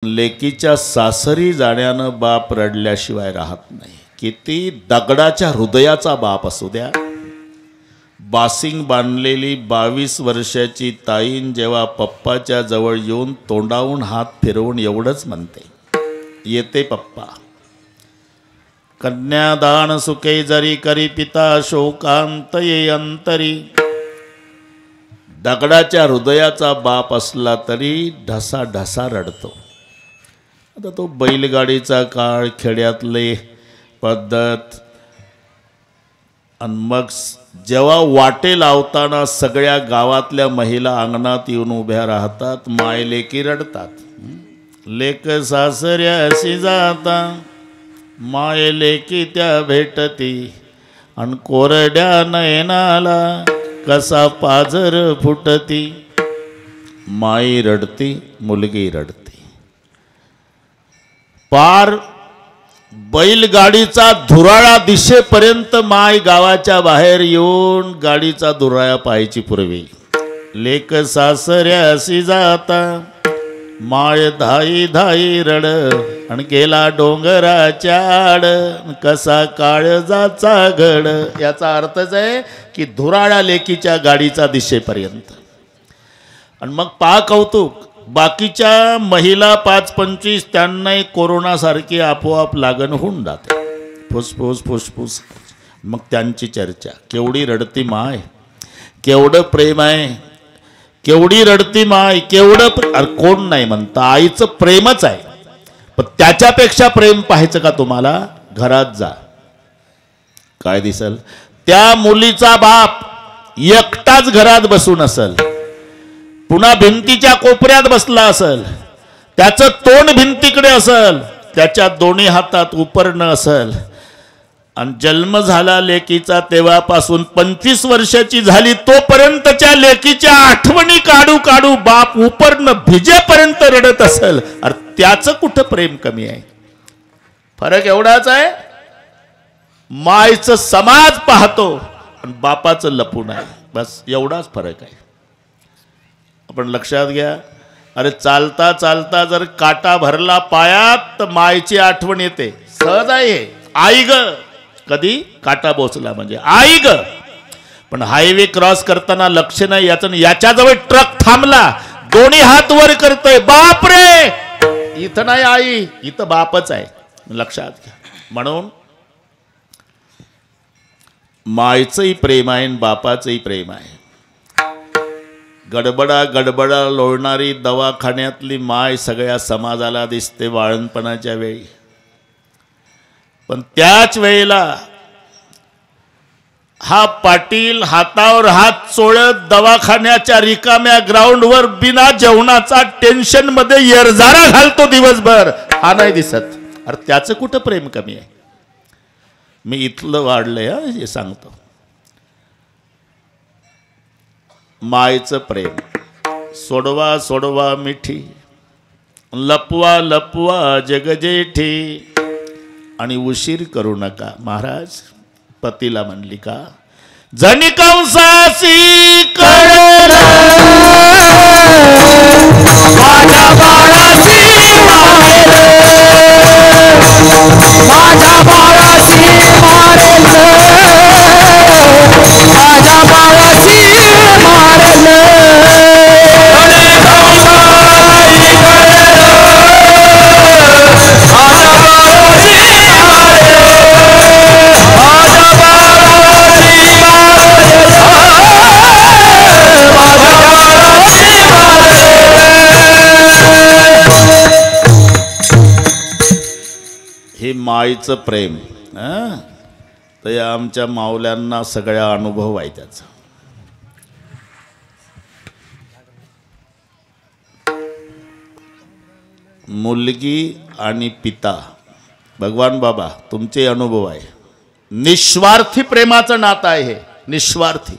लेकीच्या सासरी जाण्यानं बाप रडल्याशिवाय राहत नाही. किती दगडाच्या हृदयाचा बाप असू द्या. बासिंग बांधलेली 22 वर्षाची ताईन जेव्हा पप्पाच्या जवळ येऊन तोंडावून हात फिरवून एवढंच म्हणते, येते पप्पा. कन्यादान सुखे जरी करी पिता शोकांत ये अंतरी. दगडाच्या हृदयाचा बाप असला तरी ढसा ढसा रडतो. आता तो बैलगाडीचा काळ, खेड्यातले पद्धत, आणि मग जेव्हा वाटे लावताना सगळ्या गावातल्या महिला अंगणात येऊन उभ्या राहतात, माय लेकी रडतात. लेक सासऱ्याशी जाता माय लेकी त्या भेटती, आणि कोरड्या नयनाला कसा पाझर फुटती. माई रडती, मुलगी रडती. पार बैलगाडीचा धुराळा दिशेपर्यंत माय गावाच्या बाहेर येऊन गाडीचा धुराळा पाहायची पूर्वी. लेक सासऱ्याशी जाता माय धाई धाई रड, आणि गेला डोंगराच्या आड कसा काळजाचा घड. याचा अर्थच आहे की धुराळा लेकीच्या गाडीचा दिशेपर्यंत. आणि मग पहा कौतुक, बाकीच्या महिला 5-25 त्यांनाही कोरोनासारखी आपोआप लागण होऊन जाते. फुसफुस फुसफुस. मग त्यांची चर्चा, केवढी रडती माय, केवढं प्रेम आहे, केवढी रडती माय, केवढं. कोण नाही म्हणतं, आईचं प्रेमच आहे. पण त्याच्यापेक्षा प्रेम पाहायचं का तुम्हाला? घरात जा, काय दिसल? त्या मुलीचा बाप एकटाच घरात बसून असेल, पुन्हा भिंतीच्या कोपऱ्यात बसला असेल, त्याचं तोंड भिंतीकडे असेल, त्याच्या दोन्ही हातात उपरणं असेल, आणि जन्म झाला लेकीचा तेव्हापासून 25 वर्षाची झाली तोपर्यंतच्या लेकीच्या आठवणी काढू काढू बाप उपरणं भिजेपर्यंत रडत असेल. अरे त्याचं कुठं प्रेम कमी आहे? फरक एवढाच आहे, मायचं समाज पाहतो आणि बापाचं लपून आहे. बस एवढाच फरक आहे. आपण लक्षात घ्या. अरे चालता चालता जर काटा भरला पायात तर मायची आठवण येते, सहज आहे. आई ग, कधी काटा बोचला म्हणजे आई ग. पण हायवे क्रॉस करताना लक्ष नाही याचं, याच्याजवळ ट्रक थांबला, दोन्ही हात वर करतोय, बाप रे, इथं नाही आई, इथं बापच आहे. लक्षात घ्या. म्हणून मायचंही प्रेम आहे, बापाचंही प्रेम आहे. गडबडा गडबडा लोळणारी दवाखान्यातली माय सगळ्या समाजाला दिसते बाळणपणाच्या वेळी. पण त्याच वेळेला हा पाटील हातावर हात चोळत दवाखान्याच्या रिकाम्या ग्राउंडवर बिना जेवणाचा टेन्शन मध्ये येरझारा घालतो दिवसभर, हा नाही दिसत. अरे त्याचं कुठं प्रेम कमी आहे? मी इथलं वाढलंय हे सांगतो. मायचं प्रेम, सोडवा सोडवा मिठी, लपवा लपवा जगजेठी, आणि उशीर करू नका. महाराज पतीला म्हणली का, जणी कंसासी कळलं माझ्या बाळासी मारेल, माझ्या बाळासी मारेल, माझ्या बाळासी हे माईचं प्रेम. तर या आमच्या माऊल्यांना सगळ्या अनुभव आहे त्याचा. मुलगी आणि पिता, भगवान बाबा तुमचे अनुभव आहे. निस्वार्थी प्रेमाचं नातं आहे हे, निस्वार्थी.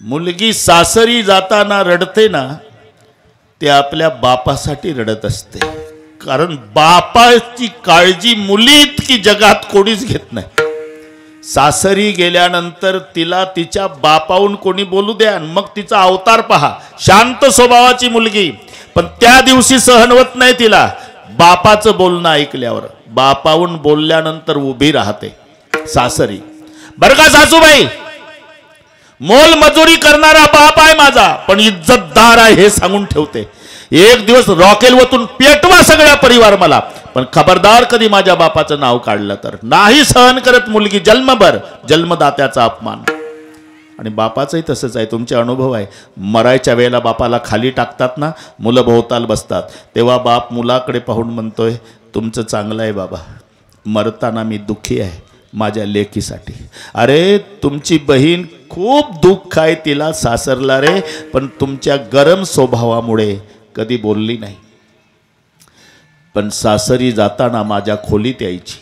मुलगी सासरी जाताना रडते ना, ते आपल्या बापासाठी रडत असते. कारण बापाची काळजी मुली इतकी जगात कोणीच घेत नाही. सासरी गेल्यानंतर तिला तिच्या बापाहून कोणी बोलू द्या, मग तिचा अवतार पहा. शांत स्वभावाची मुलगी, पण त्या दिवशी सहन होत नाही तिला बापाचं बोलणं ऐकल्यावर. बापाहून बोलल्यानंतर उभी राहते सासरी. बरं का सासूबाई, मोल मजुरी करणारा बाप आहे माझा, पण इज्जतदार आहे हे सांगून ठेवते. एक दिवस रॉकेल वतून पेटवा सगळ्या परिवार मला, पण खबरदार कधी माझ्या बापाचं नाव काढलं तर नाही सहन करत मुलगी जन्मभर. जन्मदात्याचा अपमान. आणि बापाचंही तसंच आहे. तुमचे अनुभव आहे. मरायच्या वेळेला बापाला खाली टाकतात ना, मुलं भोवताल बसतात, तेव्हा बाप मुलाकडे पाहून म्हणतोय तुमचं चांगलं आहे बाबा, मरताना मी दुःखी आहे माझ्या लेकीसाठी. अरे तुमची बहीण खूप दुःख आहे तिला सासरला रे, पण तुमच्या गरम स्वभावामुळे कधी बोलली नाही. पण सासरी जाताना माझ्या खोलीत यायची,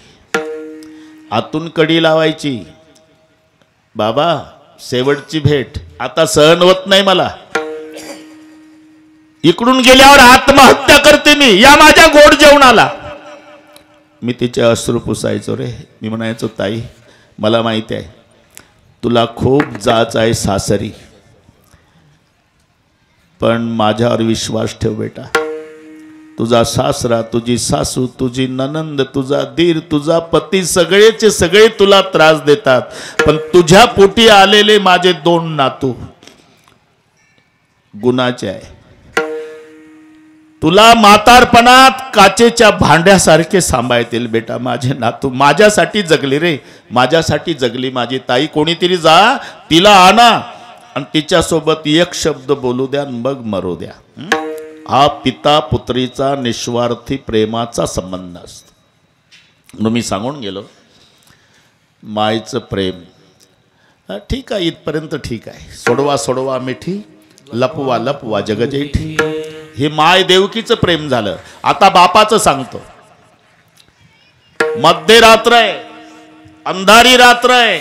आतून कडी लावायची. बाबा शेवटची भेट, आता सहन होत नाही मला, इकडून गेल्यावर आत्महत्या करते मी, या माझ्या गोड जेवणाला. मी तिचे अश्रू पुसायचो रे. मी म्हणायचो ताई मला माहिती आहे तुला खूप जाच आहे सासरी, पण माझ्यावर विश्वास ठेव बेटा. तुझा सासरा, तुझी सासू, तुझी ननंद, तुझा दीर, तुझा पती सगळेचे सगळे तुला त्रास देतात, पण तुझ्या पोटी आलेले माझे 2 नातू गुणाचे आहे. तुला म्हातारपणात काचेच्या भांड्यासारखे सांभाळतील बेटा. माझे नातू माझ्यासाठी जगली रे, माझ्यासाठी जगली माझी ताई. कोणीतरी जा तिला आणा आणि तिच्यासोबत एक शब्द बोलू द्या, मग मरू द्या. हा पिता पुत्रीचा निस्वार्थी प्रेमाचा संबंध असतो. म्हणून मी सांगून गेलो मायचं प्रेम ठीक आहे, इथपर्यंत ठीक आहे. सोडवा सोडवा मिठी, लपवा लपवा जगजेठी. हे माय देवकीचं प्रेम झालं. आता बापाचं सांगतो. मध्यरात्र आहे, अंधारी रात्र आहे,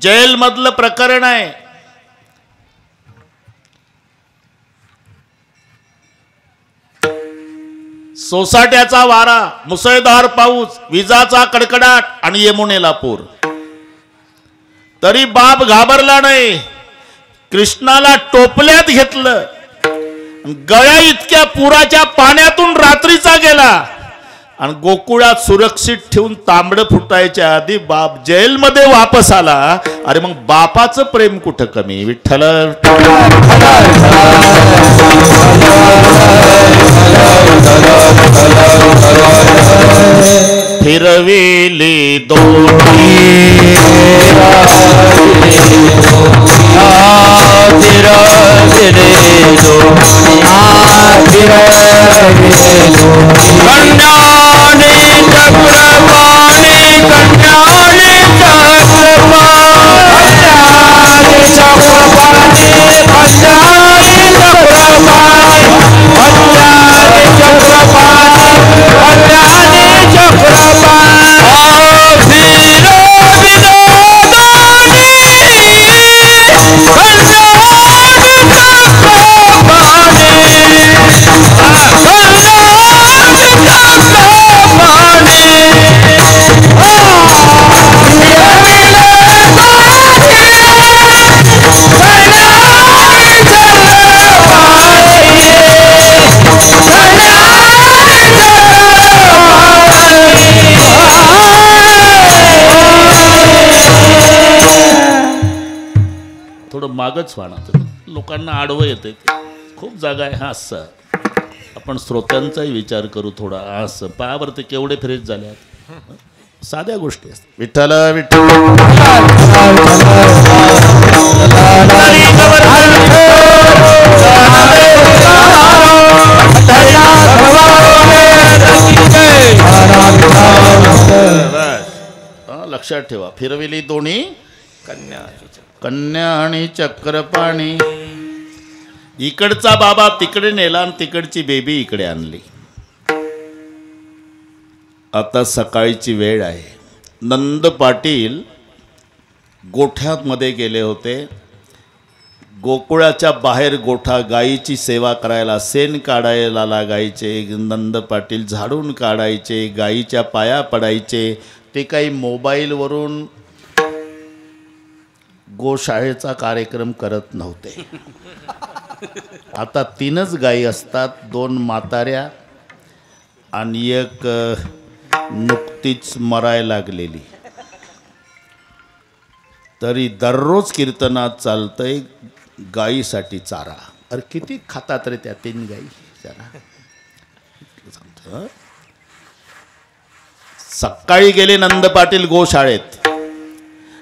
जेल मधलं प्रकरण आहे. सोसाट्याचा वारा, मुसळधार पाऊस, विजाचा कडकडाट आणि यमुनेला पूर. तरी बाप घाबरला नाही. कृष्णाला टोपल्यात घेतलं, गळ्या इतक्या पुराच्या पाण्यातून रात्रीचा गेला आणि गोकुळात सुरक्षित ठेवून तांबडं फुटायच्या आधी बाप जेलमध्ये वापस आला. अरे मग बापाचं प्रेम कुठं कमी. विठ्ठल फिरविली दोन्ही मागच वाहणार. लोकांना आडवं येते, खूप जागा आहे. हा असं आपण श्रोत्यांचाही विचार करू थोडा. असं पायावरती केवढे फ्रेश झाले, साध्या गोष्टी असतात. विठ्ठल विठ्ठल लक्षात ठेवा. फिरविली दोन्ही कन्या आणि चक्रपाणी. इकडचा बाबा तिकडे नेला आणि तिकडची बेबी इकडे आणली. आता सकाळची वेळ आहे. नंद पाटील गोठ्यामध्ये गेले होते. गोकुळाच्या बाहेर गोठा, गायीची सेवा करायला, शेण काढायला लागायचे. नंद पाटील झाडून काढायचे, गायीच्या पाया पडायचे. ते काही मोबाईलवरून गोशाळेचा कार्यक्रम करत नव्हते. आता 3च गायी असतात, 2 म्हाताऱ्या आणि एक नुकतीच मराय लागलेली. तरी दररोज कीर्तनात चालतंय गायीसाठी चारा. अरे किती खातात रे त्या 3 गायी चारा. सकाळी गेले नंद पाटील गोशाळेत.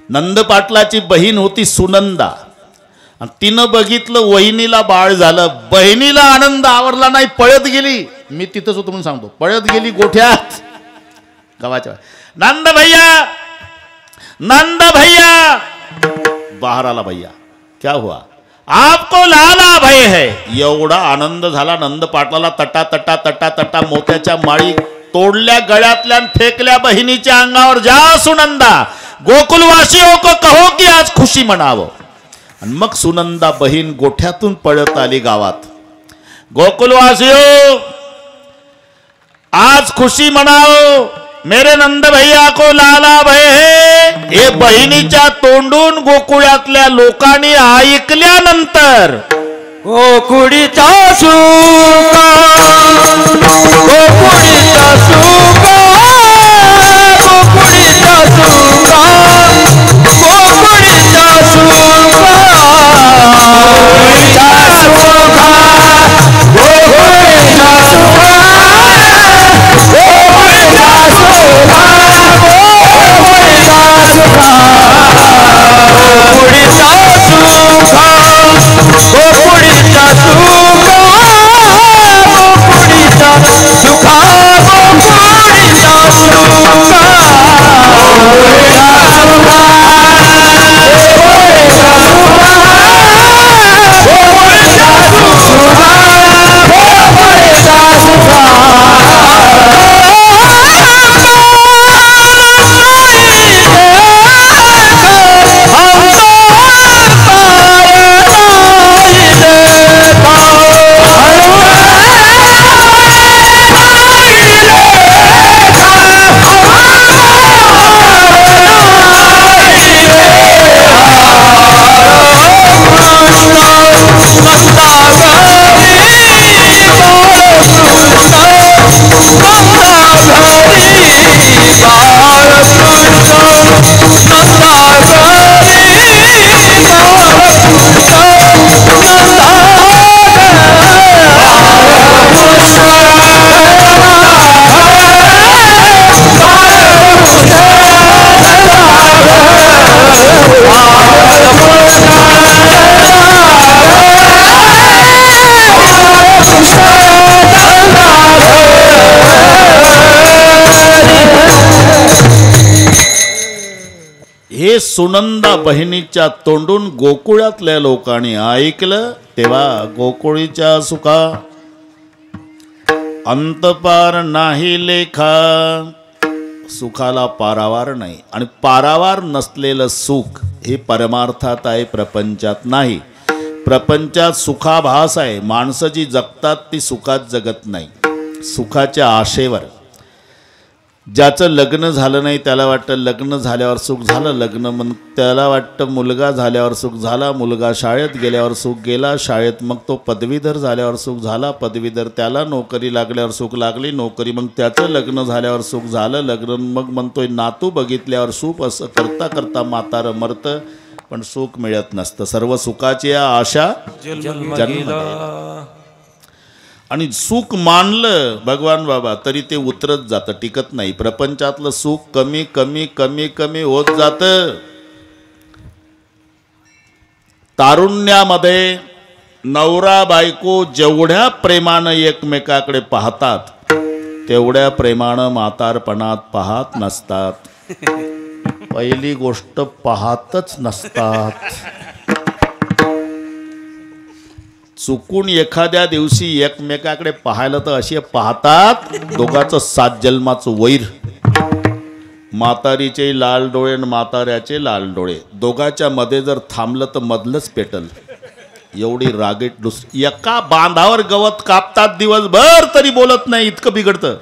नंद पाटलाची बहीण होती सुनंदा. आणि तिनं बघितलं वहिनीला बाळ झालं. बहिणीला आनंद आवरला नाही, पळत गेली. मी तिथंच होतो म्हणून सांगतो. पळत गेली गोठ्यात गावाच्या. नंद भैया, नंद भैया. बाहर आला. भैया क्या हुआ? आपको लाला भय है. एवढा आनंद झाला नंद पाटलाला. तटा तटा तटा तटा मोत्याच्या माळी तोडल्या गळ्यातल्या, फेकल्या बहिणीच्या अंगावर. जा सुनंदा, गोकुलवासियों को कहो की आज खुशी मनावो. आणि मग सुनंदा बहीण गोठ्यातून पळत आली गावात. गोकुलवासियों आज खुशी मनाओ, मेरे नंद भैया को लाला भय है. हे बहिणीच्या तोंडून गोकुळातल्या लोकांनी ऐकल्यानंतर गोकुळीचा सुका, गोकुळीचा सुका, गोकुळीचा सुका, गोकुळीचा सुका, गोकुळीचा सुका, गोकुळीचा सुका, गोकुळीचा सुका, गोकुळीचा सुका, गोकुळीचा सुका, गोकुळीचा सुका, गोकुळीचा सुका, गोकुळीचा हे सुनंदा बहिणीच्या तोंडून गोकुळातल्या लोकांनी ऐकलं. तेव्हा गोकुळीच्या सुखा अंतपार नाही लेखा. सुखाला पारावार नाही. आणि पारावार नसलेलं सुख हे परमार्थात आहे, प्रपंचात नाही. प्रपंचात सुखाभास आहे. माणसं जी जगतात ती सुखात जगत नाही, सुखाच्या आशेवर. ज्याचं लग्न झालं नाही त्याला वाटतं लग्न झाल्यावर सुख झालं. लग्न मग त्याला वाटतं मुलगा झाल्यावर सुख झाला. मुलगा शाळेत गेल्यावर सुख गेला. शाळेत मग तो पदवीधर झाल्यावर सुख झाला. पदवीधर त्याला नोकरी लागल्यावर सुख लागली. नोकरी मग त्याचं लग्न झाल्यावर सुख झालं. लग्न मग म्हणतोय नातू बघितल्यावर सुख. असं करता करता म्हातारं मरतं, पण सुख मिळत नसतं. सर्व सुखाची आशा जन्म. आणि सुख मानलं भगवान बाबा तरी ते उतरत जातं, टिकत नाही. प्रपंचातलं सुख कमी कमी कमी कमी होत जातं. तारुण्यामध्ये नवरा बायको जेवढ्या प्रेमानं एकमेकाकडे पाहतात तेवढ्या प्रेमानं म्हातारपणात पाहत नसतात. पहिली गोष्ट पाहतच नसतात. चुकून एखाद्या दिवशी एकमेकाकडे पाहायला तर असे पाहतात दोघांचं 7 जन्माचं वैर. म्हातारीचे लाल डोळे आणि म्हाताऱ्याचे लाल डोळे. दोघांच्या मध्ये जर थांबलं तर मधलंच पेटल. एवढी रागीट. दुसरी एका बांधावर गवत कापतात दिवसभर तरी बोलत नाही, इतकं बिघडतं.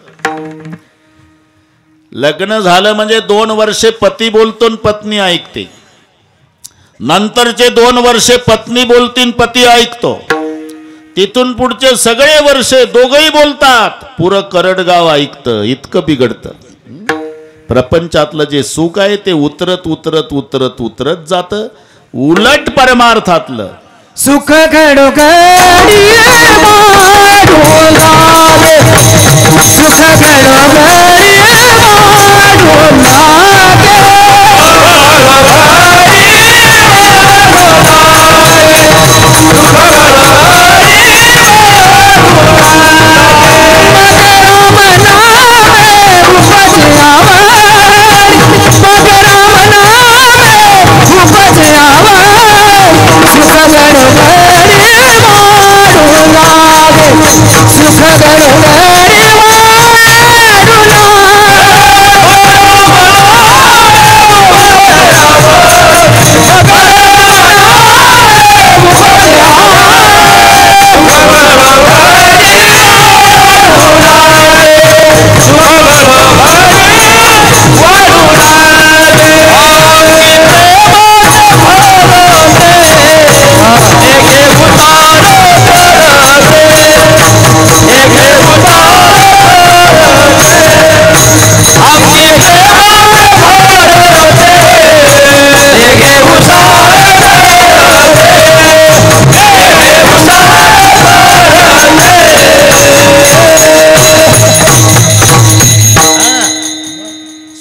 लग्न झालं म्हणजे 2 वर्षे पती बोलतो आणि पत्नी ऐकते. नंतरचे 2 वर्षे पत्नी बोलतीन, पती ऐकतो. तिथून पुढचे सगळे वर्षे दोघही बोलतात, पुरं करडगाव ऐकतं, इतकं बिघडतं. प्रपंचातलं जे सुख आहे ते उतरत उतरत उतरत उतरत जातं. उलट परमार्थातलं सुख घडोघडी वाढू लागे, सुख घडोघडी वाढू लागे,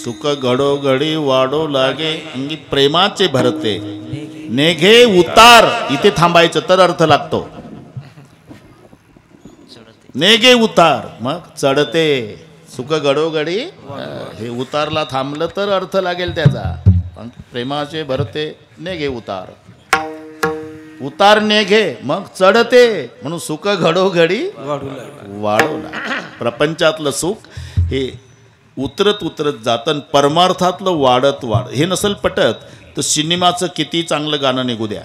सुख घडोघडी वाढो लागे अंगी प्रेमाचे भरते, नेघे उतार. इथे थांबायचं तर अर्थ लागतो. नेघे उतार मग चढते. सुख घडोघडी हे उतारला थांबलं तर अर्थ लागेल त्याचा. प्रेमाचे भरते नेघे उतार, उतार नेघे मग चढते. म्हणून सुख घडोघडी वाढवला. प्रपंचातलं सुख हे उतरत उतरत जातं, परमार्थातलं वाढत वाढ. हे नसल पटत तर सिनेमाचं किती चांगलं गाणं निघू द्या,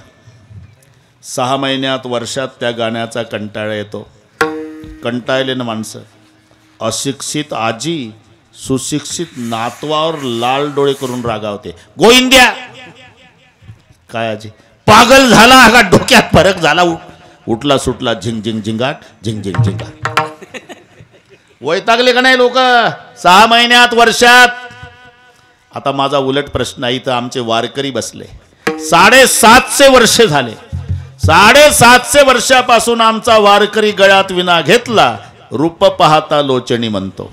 6 महिन्यात वर्षात त्या गाण्याचा कंटाळा येतो. कंटाळले ना माणसं. अशिक्षित आजी सुशिक्षित नातवावर लाल डोळे करून रागावते. गोविंद्या काय आजी पागल झाला का, डोक्यात फरक झाला, उठला सुटला झिंग झिंग झिंगाट झिंग झिंग झिंगाट. वैतागले का नाही लोक 6 महिन्यात वर्षात. आता माझा उलट प्रश्न आहे, इथं आमचे वारकरी बसले, 750 वर्ष झाले. 750 वर्षापासून आमचा वारकरी गळ्यात विना घेतला, रूप पाहता लोचणी म्हणतो.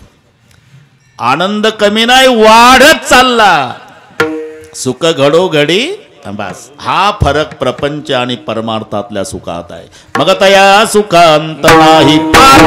आनंद कमी नाही वाढत चालला. सुख घडोघडी बस. हा फरक प्रपंच आणि परमार्थातल्या सुखात आहे. मग तया सुखांत नाही पार,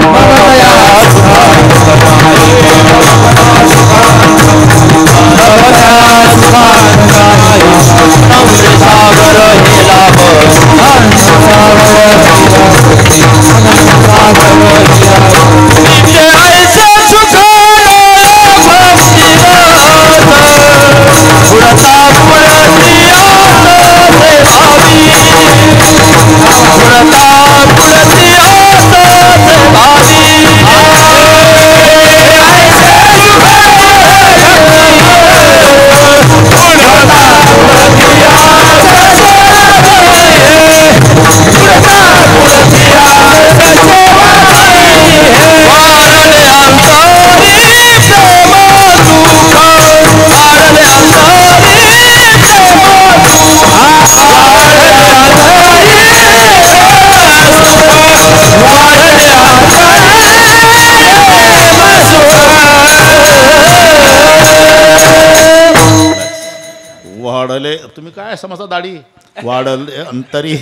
वाढले. तुम्ही काय समजता दाढी वाढले अंतरी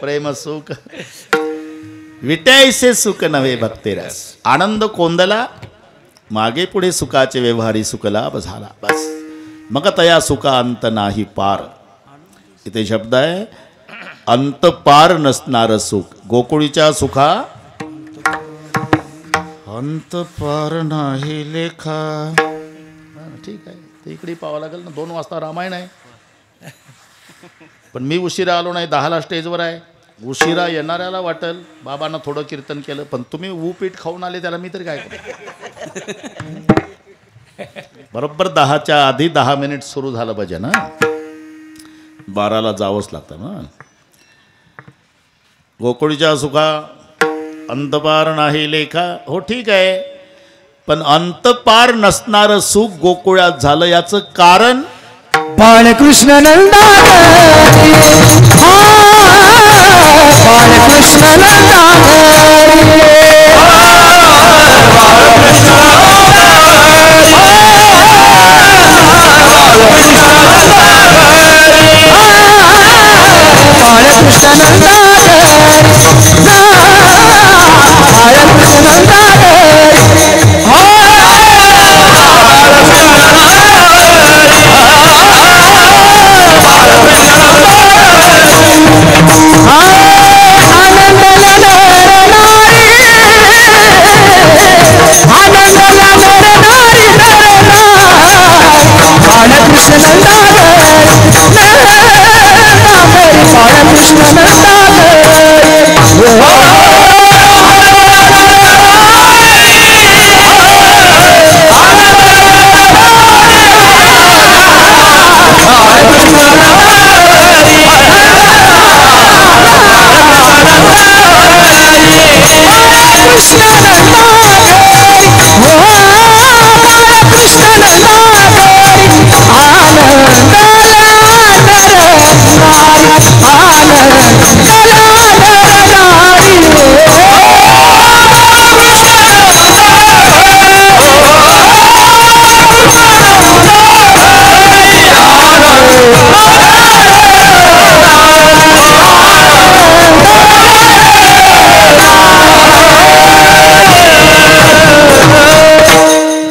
प्रेम सुख विटायसे सुख नव्हे भक्तिरस. आनंद कोंदला मागे पुढे सुखाचे व्यवहारी सुख लाभ झाला बस. मग तया सुखा अंत नाही पार. इथे शब्द आहे अंत पार नसणार सुख. गोकुळीच्या सुखा अंत पार नाही लेखा. ठीक आहे ते इकडे पाहावं लागेल ना. 2 वाजता रामायण आहे. पण मी उशिरा आलो नाही, 10ला स्टेजवर आहे. उशिरा येणाऱ्याला वाटेल बाबांना थोडं कीर्तन केलं, पण तुम्ही पीठ खाऊन आले त्याला मी तरी काय करू. बरोबर 10च्या आधी 10 मिनिट सुरू झालं पाहिजे ना. 12ला जावंच लागतं ना. गोकुळीच्या सुखा अंतपार नाही लेखा. हो ठीक आहे, पण अंतपार नसणारं सुख गोकुळात झालं याचं कारण बाळकृष्ण नंदा बाळकृष्ण नंदा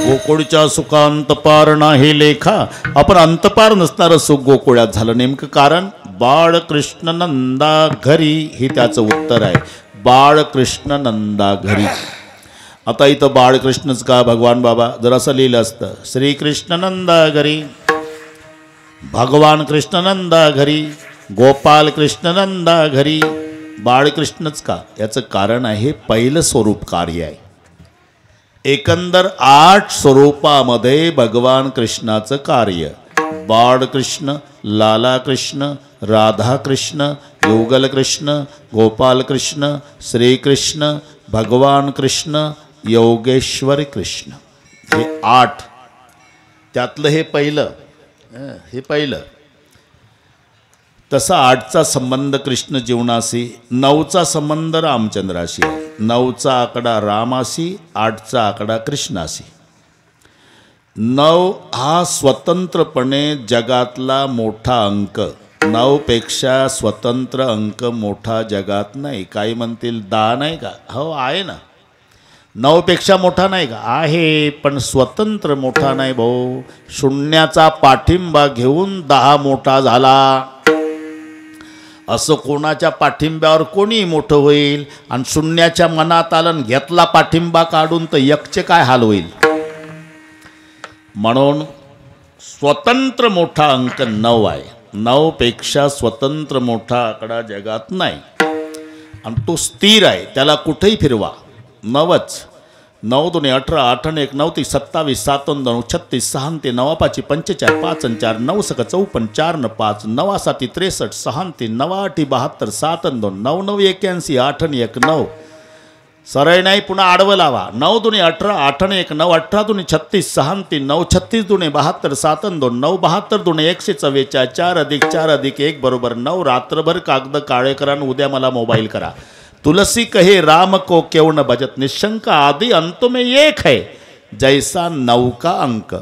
गोकुळच्या सुखांतपार नाही लेखा. आपण अंतपार नसणारं सुख गोकुळात झालं. नेमकं कारण बाळकृष्ण नंदा घरी, हे त्याचं उत्तर आहे. बाळकृष्ण नंदा घरी. आता इथं बाळकृष्णच का भगवान बाबा, जर असं लिहिलं असतं श्रीकृष्ण नंदा घरी, भगवान कृष्ण नंदा घरी, गोपाल कृष्ण नंदा घरी, बाळकृष्णच का, याचं कारण आहे पहिलं स्वरूप कार्य आहे. एकंदर 8 स्वरूपामध्ये भगवान कृष्णाचं कार्य. बाळकृष्ण, लालाकृष्ण, राधाकृष्ण, युगलकृष्ण, गोपालकृष्ण, श्रीकृष्ण, भगवान कृष्ण, योगेश्वर कृष्ण, हे 8. त्यातलं हे पहिलं. तसा 8चा संबंध कृष्ण जीवनाशी, 9चा संबंध रामचंद्राशी आहे. 9चा आकडा रामाशी, 8चा आकडा कृष्णाशी. 9 हा स्वतंत्रपणे जगातला मोठा अंक. 9 पेक्षा स्वतंत्र अंक मोठा जगात नाही. काही म्हणतील 10 नाही का? हो आहे ना, 9 पेक्षा मोठा नाही का? आहे, पण स्वतंत्र मोठा नाही भाऊ. शून्याचा पाठिंबा घेऊन 10 मोठा झाला. असं कोणाच्या पाठिंब्यावर कोणी मोठं होईल? आणि शून्याच्या मनात आलं, घेतला पाठिंबा काढून, तर एकचे काय हाल होईल? म्हणून स्वतंत्र मोठा अंक 9 आहे. 9 पेक्षा स्वतंत्र मोठा आकडा जगात नाही. आणि तो स्थिर आहे, त्याला कुठेही फिरवा 9च. 9 दुने 18, 8 आणि 1 9 ती 27, 7 आणि 2 36, 6 ते 9 5 45, 5 आणि 4 9 सक 54, 4 न 5 9 7 63, 6 ते 9 8 72, 7 आणि 2 9 9 81, 8 आणि 1 9. सरळ नाही, पुन्हा आडवं लावा. 9 दुने 18, 8 आणि 1 9 18 दुने 36, 6 ते 9 36 दुने 72, 7 आणि 2 9 72 दुने 144, 4 अधिक 4 अधिक 1 बरोबर 9. रात्रभर कागद काळे करा आणि उद्या मला मोबाईल करा. तुलसी कहे राम को क्यों न भजत, निशंक आदि अंत में एक है, जैसा 9 का अंक.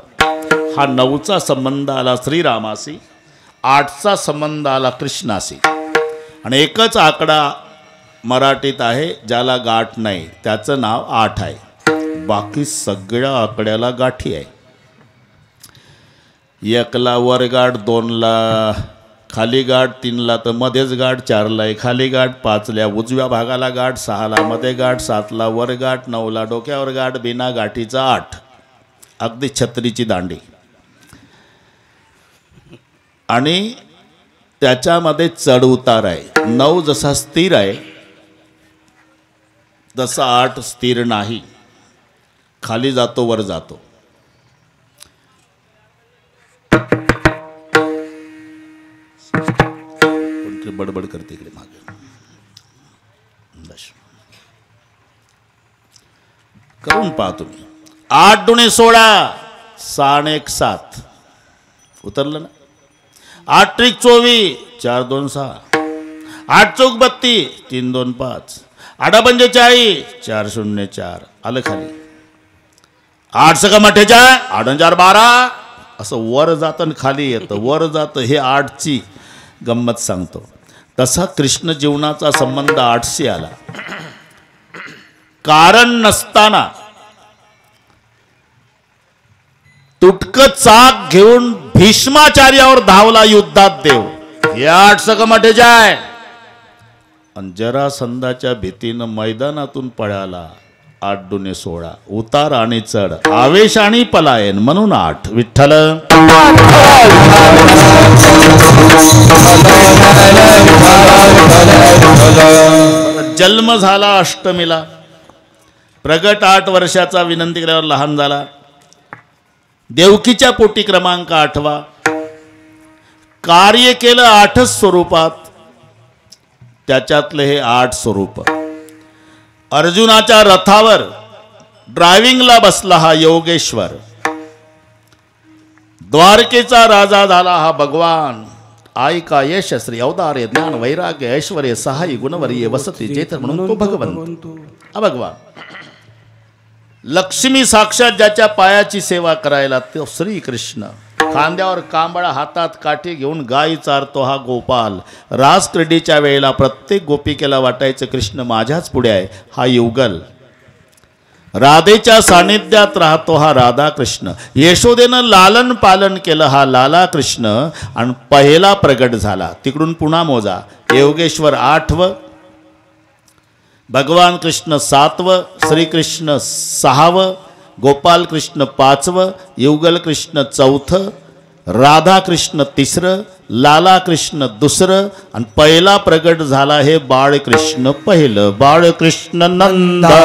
हा 9चा संबंध आला श्रीरामाशी, 8चा संबंध आला कृष्णाशी. आणि एकच आकडा मराठीत आहे ज्याला गाठ नाही, त्याचं नाव 8 आहे. बाकी सगळ्या आकड्याला गाठी आहे. 1ला वर गाठ, 2ला खाली गाठ, 3ला तर मध्येच गाठ, 4ला खाली गाठ, 5ला उजव्या भागाला गाठ, 6ला मध्ये गाठ, 7ला वर गाठ, 9ला डोक्यावर गाठ, बिना गाठीचा 8. अगदी छत्रीची दांडी. आणि त्याच्यामध्ये चढ उतार आहे. 9 जसा स्थिर आहे तसा 8 स्थिर नाही, खाली जातो वर जातो. बडबड करते इकडे मागे. करून पहा तुम्ही. 8 दुणे 16, 6 आणि 1 7. उतरलं ना. 8 त्रिक 24, 4 2 6, 8 चौक 32, 3 2 5, 8 पंजे 40, 4 0 4. आलं खाली. 8 सका 48, 8 4 12. असं वर जातं आणि खाली येतं, वर जातं. हे 8ची गंमत सांगतो. तसा कृष्ण जीवनाचा संबंध 8शी आला. कारण नसताना तुटकं चाक घेऊन भीष्माचार्यावर धावला युद्धात देव. हे 8 सका 48. आणि जरासंधाच्या भीतीनं मैदानातून पळाला. 8 दुणे 16, उतार आणि चढ, आवेश आणि पलायन, म्हणून 8. विठ्ठल. जन्म झाला अष्टमीला. प्रगट 8 वर्षाचा, विनंती केल्यावर लहान झाला. देवकीच्या पोटी क्रमांक 8वा. कार्य केलं 8च स्वरूपात, त्याच्यातले हे 8 स्वरूप. अर्जुनाच्या रथावर ड्रायव्हिंगला बसला हा योगेश्वर. द्वारकेचा राजा झाला हा भगवान. आयका यश श्री अवतारे ज्ञान वैराग्य ऐश्वर्य सहाय्य गुणवर्य वसती चेत म्हणून तो भगवंत. हा भगवान. लक्ष्मी साक्षात ज्याच्या पायाची सेवा करायला तो श्रीकृष्ण. खांद्यावर कांबळा, हातात काठी घेऊन गायी चारतो हा गोपाल. रास क्रीडेच्या वेळेला प्रत्येक गोपिकेला वाटायचं कृष्ण माझ्याच पुढे आहे, हा युगल. राधेच्या सानिध्यात राहतो हा राधा कृष्ण. यशोदेनं लालन पालन केलं हा लाला कृष्ण. आणि पहिला प्रगट झाला. तिकडून पुन्हा मोजा. योगेश्वर 8व, भगवान कृष्ण 7व, श्रीकृष्ण 6व, गोपाल कृष्ण 5व, युगल कृष्ण 4थं, राधा कृष्ण 3रं, लाला कृष्ण 2रं, आणि पहिला प्रगट झाला हे बाळकृष्ण पहिलं. बाळकृष्ण नंदा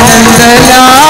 आनंद